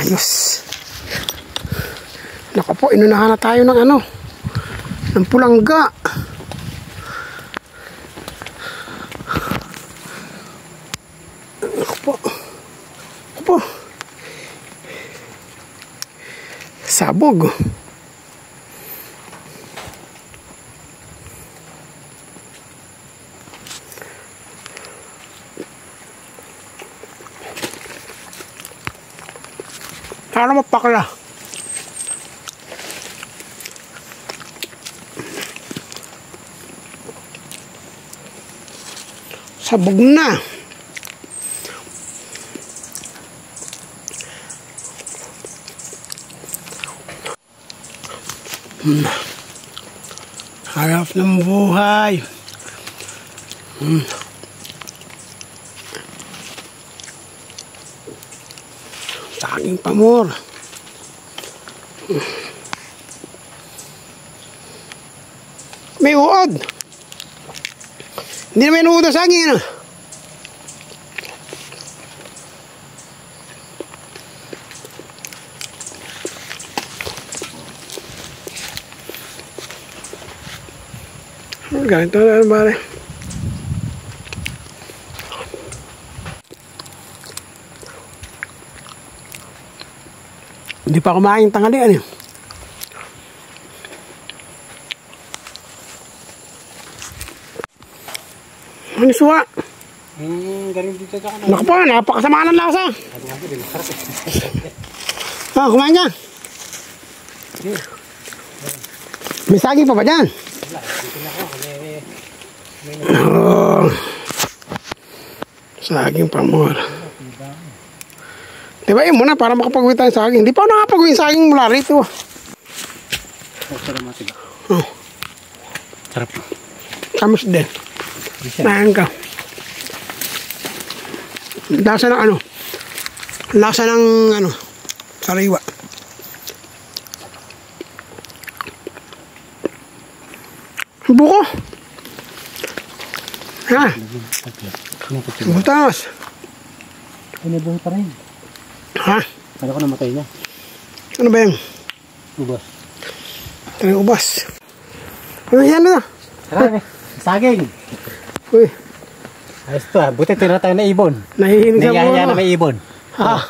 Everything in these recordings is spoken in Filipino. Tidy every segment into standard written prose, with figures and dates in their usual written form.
Ayos. Naku po, inunahan na tayo ng ano, ng pulangga. Naku po. Naku po. Sabog. Sana mapakla. Sabog na. Harap ng buhay. Saging pamor. May uod. Hindi naman uod ang saging, ano? Ganito na pare. Hindi pa kumain tanghalian eh. Ano suwa? Galing dito ka na. Naku po, napakasama ng lasa. Kumain ka. May saging pa ba dyan? Oh. Saging pamor. Diba yun muna para makapag-uwi tayo saging. Di pa ako nakapag-uwi saging mula rito. Oh. Sarap. Kamus din. Mayan ka. Lasa ng ano? Lasa ng ano? Sariwa. Buko. Ha? Butas. Ano buhay pa rin? Ha? Kala ko namatay na. Ano ba yan? Ubas. Ito yung ubas. Ano yan na? Tara, saging. Uy. Ayos to buti tira tayo na ibon. Nahihinig sa Nahihiya puno. na may ibon. Ha?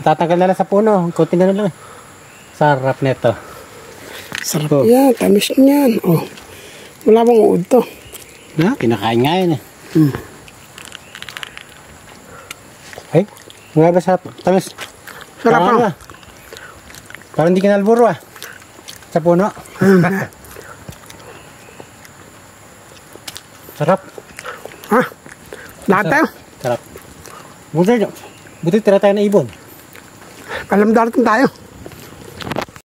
Tatanggal na lang sa puno. Kunti na lang. Sarap neto. Sarap yan. Tamis niyan. Oh. Wala bang uod to? Na, kinakain nga yan eh. Ay, nga ba sa tamis? Sarap ano? Parang hindi ka nalburo sa puno. Sarap. Ha? Lahat tayo? Sarap. Buti tira tayo na ibon. Alam darating tayo.